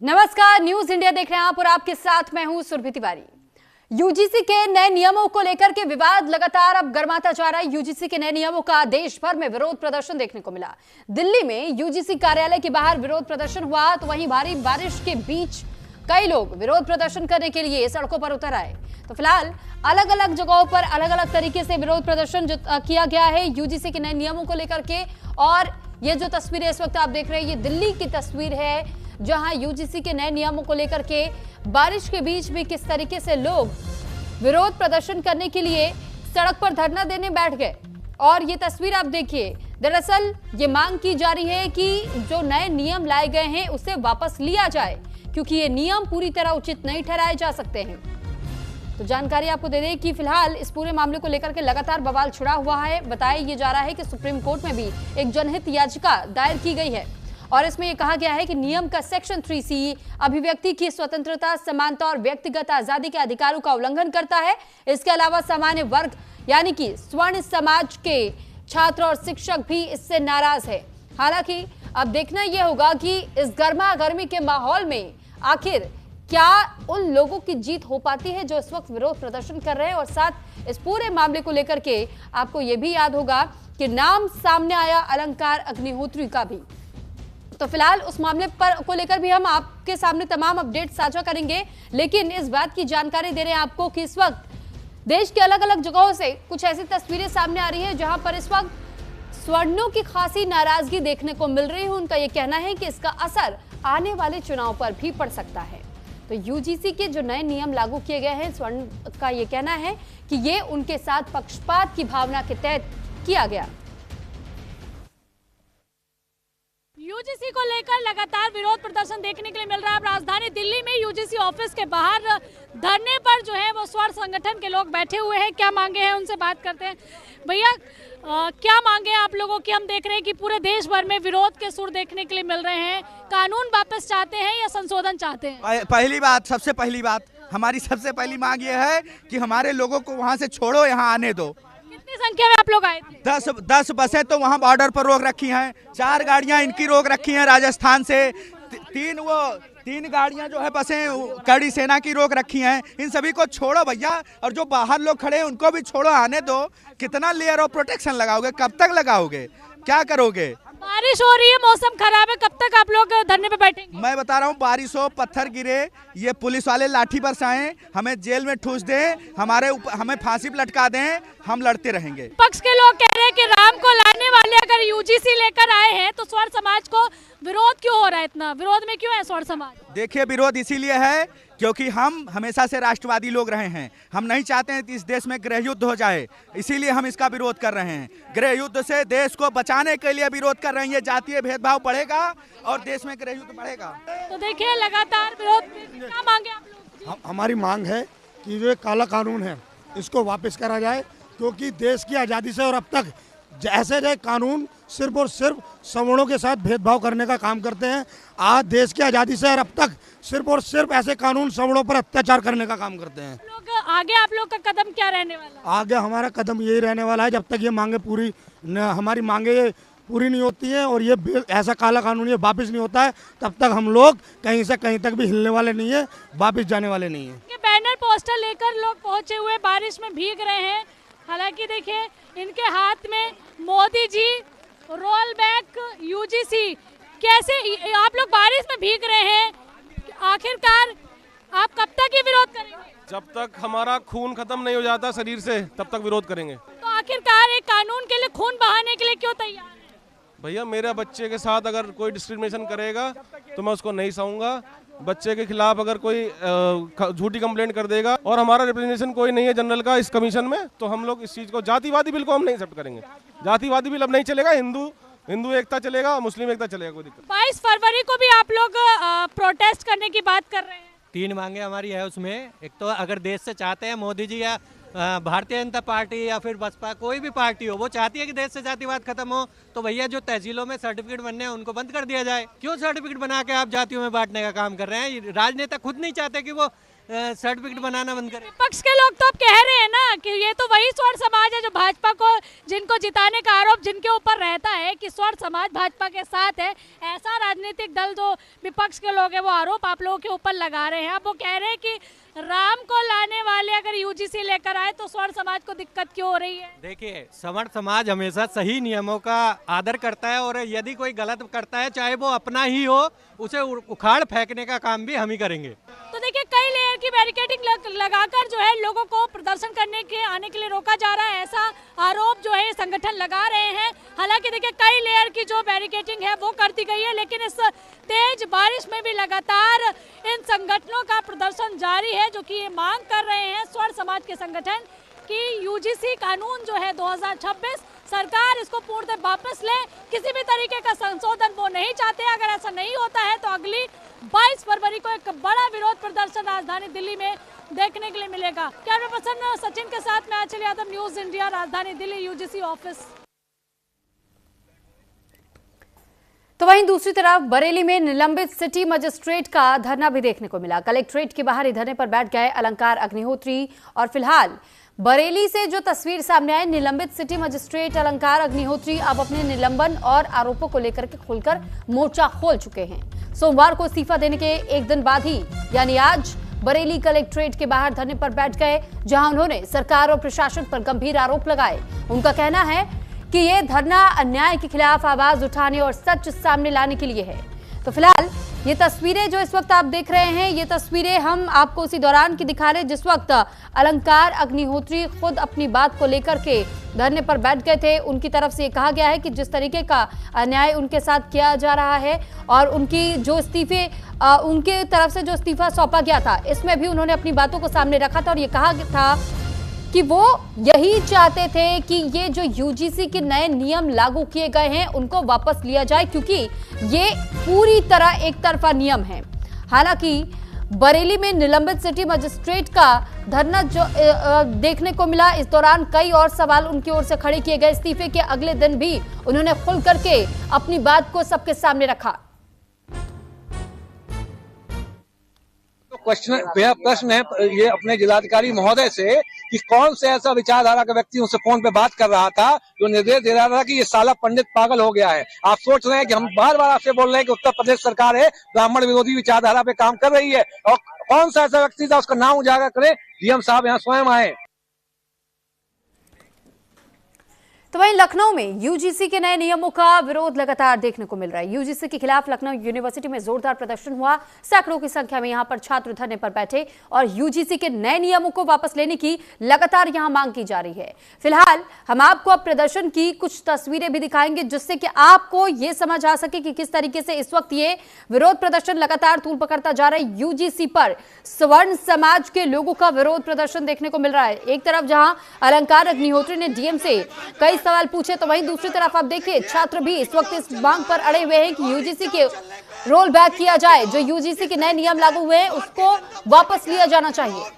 नमस्कार, news India देख रहे हैं आप और आपके साथ मैं हूं सुरभि तिवारी। यूजीसी के नए नियमों को लेकर के विवाद लगातार अब गर्माता जा रहा है। यूजीसी के नए नियमों का देश भर में विरोध प्रदर्शन देखने को मिला। दिल्ली में यूजीसी कार्यालय के बाहर विरोध प्रदर्शन हुआ तो वहीं भारी बारिश के बीच कई लोग विरोध प्रदर्शन करने के लिए सड़कों पर उतर आए। तो फिलहाल अलग अलग जगहों पर अलग अलग तरीके से विरोध प्रदर्शन किया गया है यूजीसी के नए नियमों को लेकर के। और ये जो तस्वीरें इस वक्त आप देख रहे हैं, ये दिल्ली की तस्वीर है जहां यूजीसी के नए नियमों को लेकर के बारिश के बीच भी किस तरीके से लोग विरोध प्रदर्शन करने के लिए सड़क पर धरना देने बैठ गए। और ये तस्वीर आप देखिए, दरअसल ये मांग की जा रही है कि जो नए नियम लाए गए हैं उसे वापस लिया जाए, क्योंकि ये नियम पूरी तरह उचित नहीं ठहराए जा सकते हैं। तो जानकारी आपको दे दें कि फिलहाल इस पूरे मामले को लेकर के लगातार बवाल छिड़ा हुआ है। बताया ये जा रहा है कि सुप्रीम कोर्ट में भी एक जनहित याचिका दायर की गई है और इसमें यह कहा गया है कि नियम का सेक्शन 3C अभिव्यक्ति की स्वतंत्रता, समानता और व्यक्तिगत आजादी के अधिकारों का उल्लंघन करता है। इसके अलावा सामान्य वर्ग यानी कि स्वर्ण समाज के छात्र और शिक्षक भी इससे नाराज है। हालांकि अब देखना यह होगा कि इस गर्मा गर्मी के माहौल में आखिर क्या उन लोगों की जीत हो पाती है जो इस वक्त विरोध प्रदर्शन कर रहे हैं। और साथ इस पूरे मामले को लेकर के आपको यह भी याद होगा कि नाम सामने आया अलंकार अग्निहोत्री का भी। तो फिलहाल उस मामले पर को लेकर भी हम आपके सामने तमाम अपडेट साझा करेंगे, लेकिन इस बात की जानकारी दे रहे हैं आपको कि इस वक्त देश के अलग अलग जगहों से कुछ ऐसी तस्वीरें सामने आ रही है जहां पर इस वक्त स्वर्णों की खासी नाराजगी देखने को मिल रही है। उनका यह कहना है कि इसका असर आने वाले चुनाव पर भी पड़ सकता है। तो यूजीसी के जो नए नियम लागू किए गए हैं, स्वर्ण का यह कहना है कि ये उनके साथ पक्षपात की भावना के तहत किया गया। यूजीसी को लेकर लगातार विरोध प्रदर्शन देखने के लिए मिल रहा है। राजधानी दिल्ली में यूजीसी ऑफिस के बाहर धरने पर जो है वो स्वर्ण संगठन के लोग बैठे हुए हैं। क्या मांगे हैं उनसे बात करते हैं। भैया क्या मांगे हैं आप लोगों की? हम देख रहे हैं कि पूरे देश भर में विरोध के सुर देखने के लिए मिल रहे हैं। कानून वापस चाहते हैं या संशोधन चाहते हैं? सबसे पहली बात हमारी सबसे पहली मांग ये है कि हमारे लोगों को वहाँ से छोड़ो, यहाँ आने दो। कितनी संख्या में आप लोग आए थे? 10 बसें तो वहाँ बॉर्डर पर रोक रखी हैं, 4 गाड़ियाँ इनकी रोक रखी हैं राजस्थान से, 3 गाड़ियाँ जो है बसें कड़ी सेना की रोक रखी हैं। इन सभी को छोड़ो भैया, और जो बाहर लोग खड़े हैं उनको भी छोड़ो, आने दो। कितना लेयर ऑफ प्रोटेक्शन लगाओगे, कब तक लगाओगे, क्या करोगे? बारिश हो रही है, मौसम खराब है, कब तक आप लोग धरने पे बैठेंगे? मैं बता रहा हूँ, बारिश हो, पत्थर गिरे, ये पुलिस वाले लाठी बरसाएं, हमें जेल में ठूस दें, हमें फांसी पर लटका दें, हम लड़ते रहेंगे। पक्ष के लोग कह रहे हैं कि राम को लाने वाले अगर यूजीसी लेकर आए हैं तो स्वर्ण समाज को विरोध क्यों हो रहा है? इतना विरोध में क्यों है स्वर्ण समाज? देखिए, विरोध इसीलिए है क्योंकि हम हमेशा से राष्ट्रवादी लोग रहे हैं। हम नहीं चाहते हैं कि इस देश में गृह युद्ध हो जाए, इसीलिए हम इसका विरोध कर रहे हैं। गृह युद्ध से देश को बचाने के लिए विरोध कर रहे हैं। ये जातीय भेदभाव बढ़ेगा और देश में गृह युद्ध बढ़ेगा। तो देखिए लगातार विरोध। क्या मांगे आप लोग? हमारी मांग है कि जो काला कानून है इसको वापस करा जाए, क्योंकि देश की आज़ादी से और अब तक ऐसे जो कानून सिर्फ और सिर्फ सवर्णों के साथ भेदभाव करने का काम करते हैं। आज देश की आज़ादी से और अब तक सिर्फ और सिर्फ ऐसे कानून सवर्णों पर अत्याचार करने का काम करते हैं। आगे आप लोग का कदम क्या रहने वाला है? आगे हमारा कदम यही रहने वाला है, जब तक ये मांगे हमारी मांगे पूरी नहीं होती है और ये ऐसा काला कानून ये वापस नहीं होता है, तब तक हम लोग कहीं से कहीं तक भी हिलने वाले नहीं है, वापस जाने वाले नहीं है। बैनर पोस्टर लेकर लोग पहुंचे हुए बारिश में भीग रहे हैं। हालांकि देखिए इनके हाथ में Modi ji roll back UGC. कैसे आप लोग बारिश में भीग रहे हैं? आखिरकार आप कब तक ये विरोध करेंगे? जब तक हमारा खून खत्म नहीं हो जाता शरीर से, तब तक विरोध करेंगे। तो आखिरकार एक कानून के लिए खून बहाने के लिए क्यों तैयार है? भैया, मेरे बच्चे के साथ अगर कोई डिस्क्रिमिनेशन करेगा तो मैं उसको नहीं सहूंगा। बच्चे के खिलाफ अगर कोई झूठी कंप्लेंट कर देगा और हमारा रिप्रेजेंटेशन कोई नहीं है जनरल का इस कमीशन में, तो हम लोग इस चीज को जातिवादी बिल को हम नहीं एक्सेप्ट करेंगे। जातिवादी बिल अब नहीं चलेगा। हिंदू एकता चलेगा, मुस्लिम एकता चलेगा, कोई दिक्कत। 22 फरवरी को भी आप लोग प्रोटेस्ट करने की बात कर रहे हैं। 3 मांगे हमारी है उसमें। एक तो अगर देश से चाहते हैं मोदी जी या भारतीय जनता पार्टी या फिर बसपा, कोई भी पार्टी हो, वो चाहती है कि देश से जातिवाद खत्म हो, तो भैया जो तहसीलों में सर्टिफिकेट बनने हैं उनको बंद कर दिया जाए। क्यों सर्टिफिकेट बना के आप जातियों में बांटने का काम कर रहे हैं? राजनेता खुद नहीं चाहते कि वो सर्टिफिकेट बनाना बंद करें। विपक्ष के लोग तो अब कह रहे हैं ना कि ये तो वही स्वर्ण समाज है जो भाजपा को, जिनको जिताने का आरोप जिनके ऊपर रहता है कि स्वर्ण समाज भाजपा के साथ है, ऐसा राजनीतिक दल जो विपक्ष के लोग हैं वो आरोप आप लोगों के ऊपर लगा रहे हैं। अब वो कह रहे हैं कि राम को लाने वाले अगर यूजीसी लेकर आए तो स्वर्ण समाज को दिक्कत क्यों हो रही है? देखिए, स्वर्ण समाज हमेशा सही नियमों का आदर करता है, और यदि कोई गलत करता है, चाहे वो अपना ही हो, उसे उखाड़ फेंकने का काम भी हम ही करेंगे। तो देखिए, कई लेयर की बैरिकेडिंग लगाकर जो है लोगों को प्रदर्शन करने के आने के लिए रोका जा रहा है, ऐसा आरोप जो है संगठन लगा रहे हैं। हालांकि देखिए, कई लेयर की जो बैरिकेडिंग है वो कर दी गई है, लेकिन इस तेज बारिश में भी लगातार इन संगठनों का प्रदर्शन जारी है, जो कि ये मांग कर रहे हैं स्वर्ण समाज के संगठन कि यूजीसी कानून जो है 2026 सरकार इसको पूर्णतः वापस ले, किसी भी तरीके का संशोधन वो नहीं चाहते। अगर ऐसा नहीं होता है तो अगली 22 फरवरी को एक बड़ा विरोध प्रदर्शन राजधानी दिल्ली में देखने के लिए मिलेगा। कैमरा पर्सन सचिन के साथ मैं आंचल यादव, न्यूज इंडिया, राजधानी दिल्ली, यूजीसी ऑफिस। तो वहीं दूसरी तरफ बरेली में निलंबित सिटी मजिस्ट्रेट का धरना भी देखने को मिला। कलेक्ट्रेट के बाहर धरने पर बैठ गए अलंकार अग्निहोत्री। और फिलहाल बरेली से जो तस्वीर सामने आई, निलंबित सिटी मजिस्ट्रेट अलंकार अग्निहोत्री अब अपने निलंबन और आरोपों को लेकर के खुलकर मोर्चा खोल चुके हैं। सोमवार को इस्तीफा देने के एक दिन बाद ही यानी आज बरेली कलेक्ट्रेट के बाहर धरने पर बैठ गए, जहां उन्होंने सरकार और प्रशासन पर गंभीर आरोप लगाए। उनका कहना है कि ये धरना अन्याय के खिलाफ आवाज उठाने और सच सामने लाने के लिए है। तो फिलहाल ये तस्वीरें जो इस वक्त आप देख रहे हैं, ये तस्वीरें हम आपको उसी दौरान की दिखा रहे हैं जिस वक्त अलंकार अग्निहोत्री खुद अपनी बात को लेकर के धरने पर बैठ गए थे। उनकी तरफ से ये कहा गया है कि जिस तरीके का अन्याय उनके साथ किया जा रहा है और उनकी जो इस्तीफे उनके तरफ से जो इस्तीफा सौंपा गया था, इसमें भी उन्होंने अपनी बातों को सामने रखा था और ये कहा था कि वो यही चाहते थे कि ये जो यूजीसी के नए नियम लागू किए गए हैं उनको वापस लिया जाए, क्योंकि ये पूरी तरह एक तरफा नियम है। हालांकि बरेली में निलंबित सिटी मजिस्ट्रेट का धरना जो देखने को मिला, इस दौरान कई और सवाल उनकी ओर से खड़े किए गए। इस्तीफे के अगले दिन भी उन्होंने खुल करके अपनी बात को सबके सामने रखा। प्रश्न है ये अपने जिलाधिकारी महोदय से कि कौन से ऐसा विचारधारा का व्यक्ति उनसे फोन पे बात कर रहा था जो निर्देश दे रहा था कि ये साला पंडित पागल हो गया है। आप सोच रहे हैं कि हम बार बार आपसे बोल रहे हैं कि उत्तर प्रदेश सरकार है ब्राह्मण विरोधी विचारधारा पे काम कर रही है, और कौन सा ऐसा व्यक्ति था उसका नाम उजागर करें। डीएम साहब यहाँ स्वयं आए। तो वहीं लखनऊ में यूजीसी के नए नियमों का विरोध लगातार देखने को मिल रहा है। यूजीसी के खिलाफ लखनऊ यूनिवर्सिटी में जोरदार प्रदर्शन हुआ। सैकड़ों की संख्या में यहां पर छात्र धरने पर बैठे और यूजीसी के नए नियमों को वापस लेने की लगातार यहां मांग की जा रही है। फिलहाल हम आपको अब प्रदर्शन की कुछ तस्वीरें भी दिखाएंगे जिससे कि आपको ये समझ आ सके कि किस तरीके से इस वक्त ये विरोध प्रदर्शन लगातार तूल पकड़ता जा रहा है। यूजीसी पर स्वर्ण समाज के लोगों का विरोध प्रदर्शन देखने को मिल रहा है। एक तरफ जहां अलंकार अग्निहोत्री ने डीएम से कई सवाल पूछे, तो वहीं दूसरी तरफ आप देखिए छात्र भी इस वक्त इस मांग पर अड़े हुए हैं कि यूजीसी के रोल बैक किया जाए। जो यूजीसी के नए नियम लागू हुए हैं उसको वापस लिया जाना चाहिए।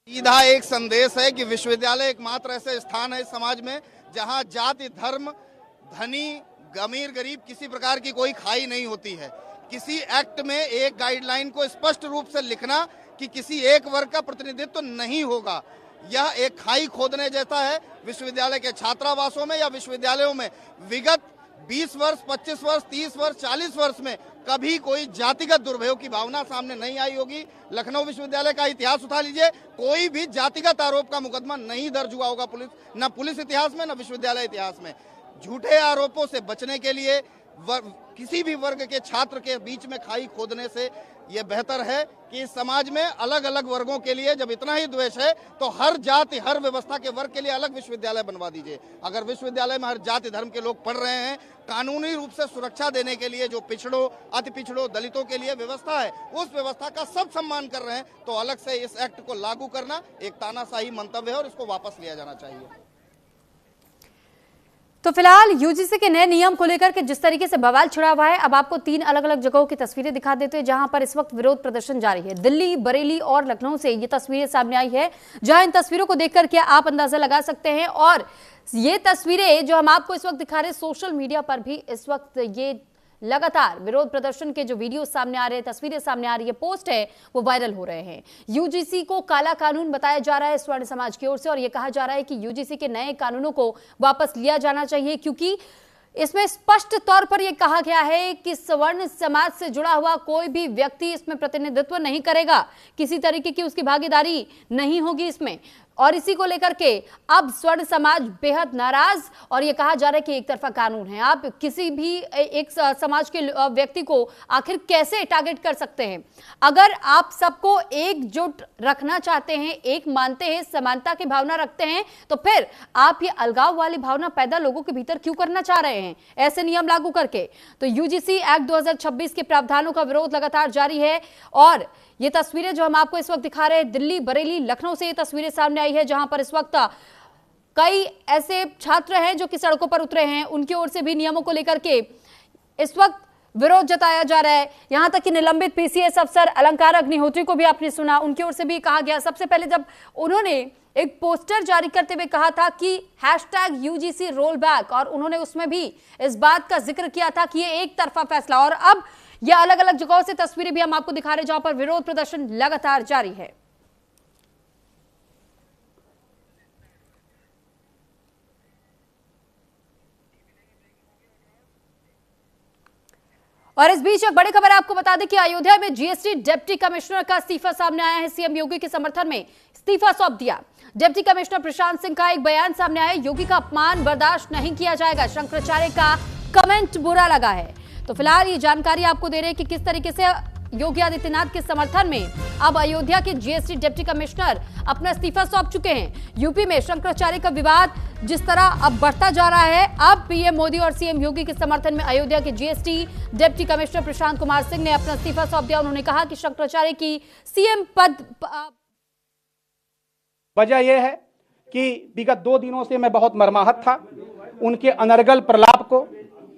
सीधा एक संदेश है कि विश्वविद्यालय एकमात्र ऐसे स्थान है समाज में जहां जाति, धर्म, धनी, अमीर, गरीब किसी प्रकार की कोई खाई नहीं होती है। किसी एक्ट में एक गाइडलाइन को स्पष्ट रूप से लिखना कि किसी एक वर्ग का प्रतिनिधित्व तो नहीं होगा, यह एक खाई खोदने जैसा है। विश्वविद्यालय के छात्रावासों में या विश्वविद्यालयों में विगत 20 वर्ष, 25 वर्ष, 30 वर्ष, 40 वर्ष में कभी कोई जातिगत दुर्भयोग की भावना सामने नहीं आई होगी। लखनऊ विश्वविद्यालय का इतिहास उठा लीजिए, कोई भी जातिगत आरोप का मुकदमा नहीं दर्ज हुआ होगा न पुलिस इतिहास में न विश्वविद्यालय इतिहास में। झूठे आरोपों से बचने के लिए किसी भी वर्ग के छात्र के बीच में खाई खोदने से यह बेहतर है कि इस समाज में अलग अलग वर्गों के लिए जब इतना ही द्वेष है तो हर जाति, हर व्यवस्था के वर्ग के लिए अलग विश्वविद्यालय बनवा दीजिए। अगर विश्वविद्यालय में हर जाति धर्म के लोग पढ़ रहे हैं, कानूनी रूप से सुरक्षा देने के लिए जो पिछड़ों, अति पिछड़ों, दलितों के लिए व्यवस्था है, उस व्यवस्था का सब सम्मान कर रहे हैं, तो अलग से इस एक्ट को लागू करना एक तानाशाही मंतव्य है और इसको वापस लिया जाना चाहिए। तो फिलहाल यूजीसी के नए नियम को लेकर के जिस तरीके से बवाल छिड़ा हुआ है, अब आपको 3 अलग अलग जगहों की तस्वीरें दिखा देते हैं जहां पर इस वक्त विरोध प्रदर्शन जारी है। दिल्ली, बरेली और लखनऊ से ये तस्वीरें सामने आई है, जहां इन तस्वीरों को देखकर के आप अंदाजा लगा सकते हैं। और ये तस्वीरें जो हम आपको इस वक्त दिखा रहे हैं, सोशल मीडिया पर भी इस वक्त ये लगातार विरोध प्रदर्शन के जो वीडियो सामने आ रहे हैं, तस्वीरें सामने आ रही है, पोस्ट है, वो वायरल हो रहे हैं। यूजीसी को काला कानून बताया जा रहा है स्वर्ण समाज की ओर से, और यह कहा जा रहा है कि यूजीसी के नए कानूनों को वापस लिया जाना चाहिए, क्योंकि इसमें स्पष्ट तौर पर यह कहा गया है कि स्वर्ण समाज से जुड़ा हुआ कोई भी व्यक्ति इसमें प्रतिनिधित्व नहीं करेगा, किसी तरीके की उसकी भागीदारी नहीं होगी इसमें। और इसी को लेकर के अब स्वर्ण समाज बेहद नाराज, और यह कहा जा रहा है कि एक तरफा कानून है, आप किसी भी एक समाज के व्यक्ति को आखिर कैसे टारगेट कर सकते हैं। अगर आप सबको एकजुट रखना चाहते हैं, एक मानते हैं, समानता की भावना रखते हैं, तो फिर आप ये अलगाव वाली भावना पैदा लोगों के भीतर क्यों करना चाह रहे हैं ऐसे नियम लागू करके। तो यूजीसी एक्ट 2026 के प्रावधानों का विरोध लगातार जारी है, और ये तस्वीरें जो हम आपको इस वक्त दिखा रहे हैं, दिल्ली, बरेली, लखनऊ से ये तस्वीरें सामने आई है, जहां पर इस वक्त कई ऐसे छात्र हैं जो कि सड़कों पर उतरे हैं, उनकी ओर से भी नियमों को लेकर के इस वक्त विरोध जताया जा रहा है। यहां तक कि निलंबित पीसीएस अफसर अलंकार अग्निहोत्री को भी आपने सुना, उनकी ओर से भी कहा गया। सबसे पहले जब उन्होंने एक पोस्टर जारी करते हुए कहा था कि #UGC रोल बैक, और उन्होंने उसमें भी इस बात का जिक्र किया था कि ये एक तरफा फैसला। और अब यह अलग अलग जगहों से तस्वीरें भी हम आपको दिखा रहे हैं जहां पर विरोध प्रदर्शन लगातार जारी है। और इस बीच एक बड़ी खबर आपको बता दें कि अयोध्या में जीएसटी डिप्टी कमिश्नर का इस्तीफा सामने आया है। सीएम योगी के समर्थन में इस्तीफा सौंप दिया। डिप्टी कमिश्नर प्रशांत सिंह का एक बयान सामने आया, योगी का अपमान बर्दाश्त नहीं किया जाएगा, शंकराचार्य का कमेंट बुरा लगा है। तो फिलहाल ये जानकारी आपको दे रहे हैं कि किस तरीके से योगी आदित्यनाथ के समर्थन में अब अयोध्या के जीएसटी डिप्टी कमिश्नर अपना इस्तीफा सौंप चुके हैं। यूपी में शंकराचार्य का विवाद जिस तरह अब बढ़ता जा रहा है, अब पीएम मोदी और सीएम योगी के समर्थन में अयोध्या के GST deputy commissioner Prashant Kumar Singh ने अपना इस्तीफा सौंप दिया। उन्होंने कहा कि शंकराचार्य की सीएम पद वजह यह है कि विगत 2 दिनों से मैं बहुत मर्माहत था। उनके अनर्गल प्रलाप को,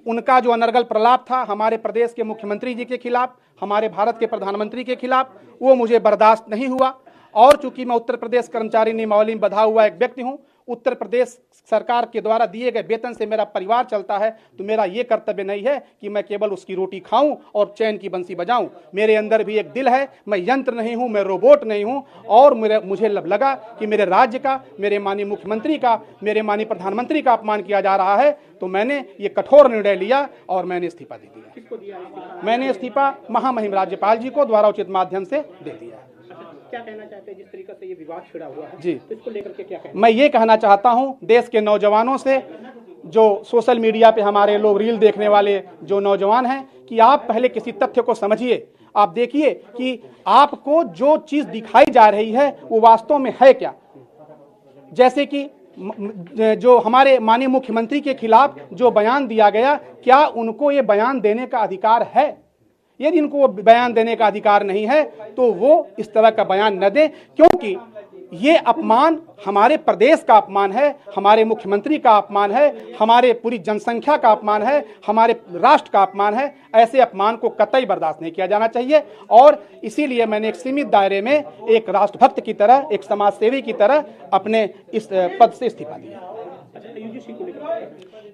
उनका जो अनर्गल प्रलाप था हमारे प्रदेश के मुख्यमंत्री जी के खिलाफ, हमारे भारत के प्रधानमंत्री के खिलाफ, वो मुझे बर्दाश्त नहीं हुआ। और चूंकि मैं उत्तर प्रदेश कर्मचारी नियमावली में बंधा हुआ एक व्यक्ति हूं, उत्तर प्रदेश सरकार के द्वारा दिए गए वेतन से मेरा परिवार चलता है, तो मेरा ये कर्तव्य नहीं है कि मैं केवल उसकी रोटी खाऊं और चैन की बंसी बजाऊं। मेरे अंदर भी एक दिल है, मैं यंत्र नहीं हूं, मैं रोबोट नहीं हूं। और मुझे लगा कि मेरे राज्य का, मेरे माननीय मुख्यमंत्री का, मेरे माननीय प्रधानमंत्री का अपमान किया जा रहा है, तो मैंने ये कठोर निर्णय लिया और मैंने इस्तीफा दे दिया। किसको दिया? मैंने इस्तीफा महामहिम राज्यपाल जी को द्वारा उचित माध्यम से दे दिया। क्या कहना चाहते हैं जिस तरीके से ये विवाद छिड़ा हुआ है जी, तो इसको लेकर के क्या कहना? मैं ये कहना चाहता हूं देश के नौजवानों से, जो सोशल मीडिया पे हमारे लोग रील देखने वाले जो नौजवान हैं, कि आप पहले किसी तथ्य को समझिए। आप देखिए कि आपको जो चीज दिखाई जा रही है वो वास्तव में है क्या। जैसे कि जो हमारे माननीय मुख्यमंत्री के खिलाफ जो बयान दिया गया, क्या उनको ये बयान देने का अधिकार है? यदि इनको वो बयान देने का अधिकार नहीं है तो वो इस तरह का बयान न दें, क्योंकि ये अपमान हमारे प्रदेश का अपमान है, हमारे मुख्यमंत्री का अपमान है, हमारे पूरी जनसंख्या का अपमान है, हमारे राष्ट्र का अपमान है। ऐसे अपमान को कतई बर्दाश्त नहीं किया जाना चाहिए। और इसीलिए मैंने एक सीमित दायरे में एक राष्ट्रभक्त की तरह, एक समाज सेवी की तरह अपने इस पद से इस्तीफा दिया।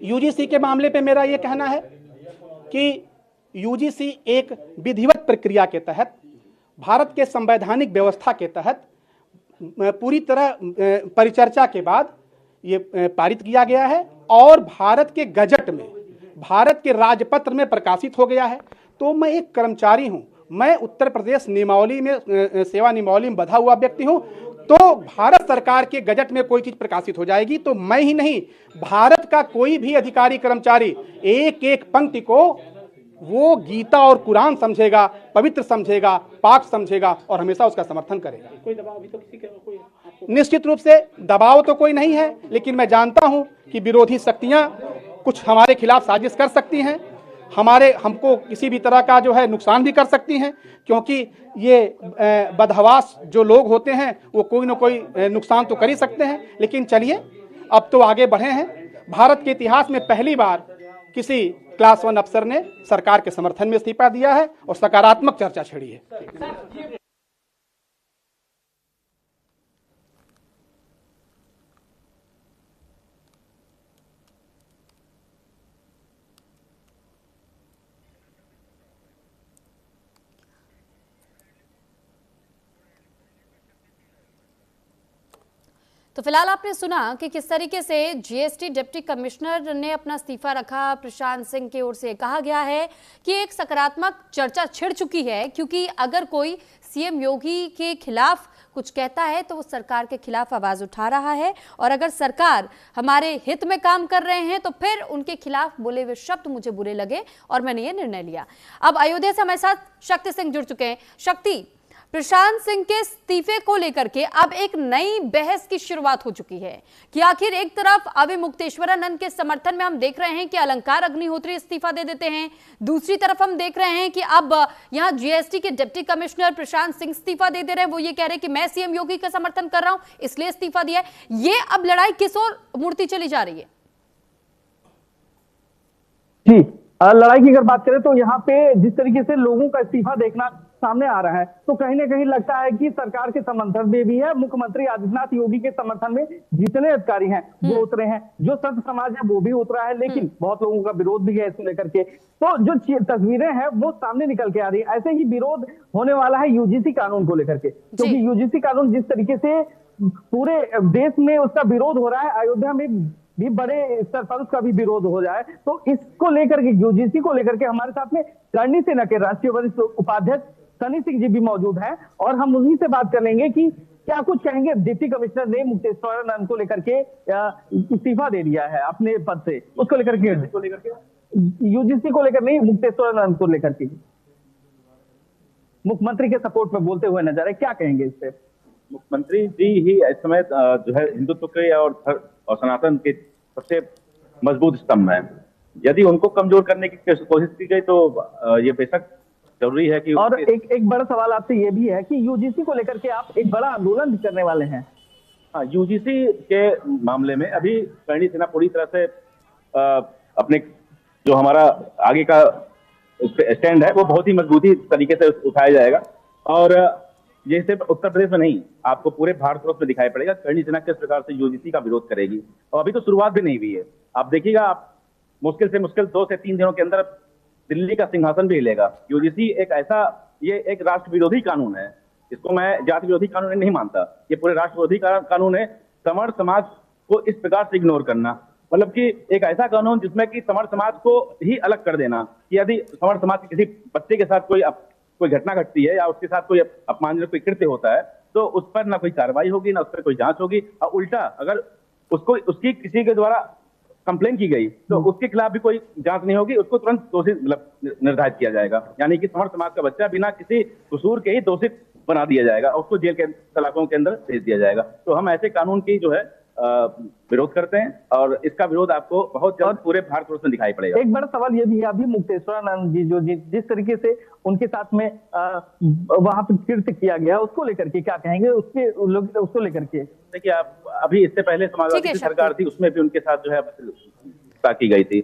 यूजीसी के मामले पे मेरा ये कहना है कि यूजीसी एक विधिवत प्रक्रिया के तहत, भारत के संवैधानिक व्यवस्था के तहत पूरी तरह परिचर्चा के बाद ये पारित किया गया है और भारत के गजट में, भारत के राजपत्र में प्रकाशित हो गया है। तो मैं एक कर्मचारी हूं, मैं उत्तर प्रदेश नियमावली में, सेवा नियमावली में बंधा हुआ व्यक्ति हूं। तो भारत सरकार के गजट में कोई चीज प्रकाशित हो जाएगी तो मैं ही नहीं, भारत का कोई भी अधिकारी कर्मचारी एक एक पंक्ति को वो गीता और कुरान समझेगा, पवित्र समझेगा, पाक समझेगा और हमेशा उसका समर्थन करेगा। कोई दबाव अभी तो किसी का निश्चित रूप से दबाव तो कोई नहीं है, लेकिन मैं जानता हूं कि विरोधी शक्तियां कुछ हमारे खिलाफ साजिश कर सकती हैं, हमको किसी भी तरह का जो है नुकसान भी कर सकती हैं, क्योंकि ये बदहवास जो लोग होते हैं वो कोई ना कोई नुकसान तो कर ही सकते हैं। लेकिन चलिए, अब तो आगे बढ़े हैं। भारत के इतिहास में पहली बार किसी क्लास 1 अफसर ने सरकार के समर्थन में इस्तीफा दिया है और सकारात्मक चर्चा छिड़ी है। तो फिलहाल आपने सुना कि किस तरीके से जीएसटी डिप्टी कमिश्नर ने अपना इस्तीफा रखा। प्रशांत सिंह की ओर से कहा गया है कि एक सकारात्मक चर्चा छिड़ चुकी है, क्योंकि अगर कोई सीएम योगी के खिलाफ कुछ कहता है तो वो सरकार के खिलाफ आवाज उठा रहा है, और अगर सरकार हमारे हित में काम कर रहे हैं तो फिर उनके खिलाफ बोले हुए शब्द मुझे बुरे लगे और मैंने ये निर्णय लिया। अब अयोध्या से हमारे साथ शक्ति सिंह जुड़ चुके हैं। शक्ति, प्रशांत सिंह के इस्तीफे को लेकर के अब एक नई बहस की शुरुआत हो चुकी है कि आखिर एक तरफ अभी मुक्तेश्वरानंद के समर्थन में हम देख रहे हैं कि अलंकार अग्निहोत्री इस्तीफा दे देते हैं, दूसरी तरफ हम देख रहे हैं कि अब यहां जीएसटी के डिप्टी कमिश्नर प्रशांत सिंह इस्तीफा दे रहे हैं। वो ये कह रहे हैं कि मैं सीएम योगी का समर्थन कर रहा हूं इसलिए इस्तीफा दिया है। ये अब लड़ाई किस ओर मुड़ती चली जा रही है? जी, लड़ाई की अगर बात करें तो यहाँ पे जिस तरीके से लोगों का इस्तीफा देखना सामने आ रहा है तो कहीं ना कहीं लगता है कि सरकार के समर्थन में भी है। मुख्यमंत्री आदित्यनाथ योगी के समर्थन में जितने अधिकारी हैं वो उतरे हैं, जो संत समाज है वो भी उतरा है, लेकिन बहुत लोगों का विरोध भी है इसको लेकर के। तो जो तस्वीरें हैं वो सामने निकल के आ रही है। ऐसे ही विरोध होने वाला है यूजीसी कानून को लेकर के, क्योंकि यूजीसी कानून जिस तरीके से पूरे देश में उसका विरोध हो रहा है, अयोध्या में भी बड़े स्तर पर उसका भी विरोध हो जाए, तो इसको लेकर के यूजीसी को लेकर के हमारे साथ में करणी सेना के राष्ट्रीय वरिष्ठ उपाध्यक्ष सनी सिंह जी भी मौजूद हैं, और हम उन्हीं से बात कर लेंगे कि क्या कुछ कहेंगे। डिप्टी कमिश्नर ने मुक्तेश्वरानंद को लेकर के इस्तीफा दे दिया है अपने पद से, उसको लेकर के यूजीसी को लेकर नहीं, मुक्तेश्वरानंद को लेकर के मुख्यमंत्री के सपोर्ट में बोलते हुए नजर आए, क्या कहेंगे इस पे? मुख्यमंत्री जी ही इस समय जो है हिंदुत्व के और सनातन के सबसे मजबूत स्तंभ है। यदि उनको कमजोर करने की कोशिश की गई तो ये बेशक जरूरी है कि और एक बड़ा सवाल आपसे ये भी है कि यूजीसी को लेकर के आप एक बड़ा आंदोलन भी करने वाले हैं। हाँ, यूजीसी के मामले में अभी करणी सेना पूरी तरह से अपने जो हमारा आगे का स्टैंड है वो बहुत ही मजबूती तरीके से उठाया जाएगा, और ये सिर्फ उत्तर प्रदेश में नहीं आपको पूरे भारतवर्ष में दिखाई पड़ेगा करणी सेना किस प्रकार से यूजीसी का विरोध करेगी। और अभी तो शुरुआत भी नहीं हुई है, आप देखिएगा, आप मुश्किल से मुश्किल 2 से 3 दिनों के अंदर दिल्ली का सिंहासन भी हिलेगा। यूजीसी एक ऐसा, ये एक राष्ट्र विरोधी कानून है, इसको मैं जाति विरोधी कानून नहीं मानता, ये पूरे राष्ट्र विरोधी कानून है। सवर्ण समाज को इस प्रकार से इग्नोर करना, मतलब कि एक ऐसा कानून जिसमें कि सवर्ण समाज को ही अलग कर देना, कि यदि सवर्ण समाज के किसी बच्चे के साथ कोई घटना घटती है या उसके साथ कोई अपमानजनक कोई कृत्य होता है तो उस पर ना कोई कार्रवाई होगी, ना उस पर कोई जांच होगी, और उल्टा अगर उसकी किसी के द्वारा कंप्लेन की गई तो उसके खिलाफ भी कोई जांच नहीं होगी, उसको तुरंत दोषी निर्धारित किया जाएगा। यानी कि सवर्ण समाज का बच्चा बिना किसी कसूर के ही दोषी बना दिया जाएगा, उसको जेल के सलाखों के अंदर भेज दिया जाएगा। तो हम ऐसे कानून की जो है विरोध करते हैं, और इसका विरोध आपको बहुत जल्द पूरे भारतवर्ष में दिखाई पड़ेगा। एक बड़ा सवाल ये भी है, अभी मुक्तेश्वरानंद जी जो जिस तरीके से उनके साथ में वहां पर कृत्य किया गया उसको लेकर के क्या कहेंगे, उसको लेकर के? देखिए, आप अभी इससे पहले समाजवादी की सरकार थी, उसमें भी उनके साथ जो है की गई थी,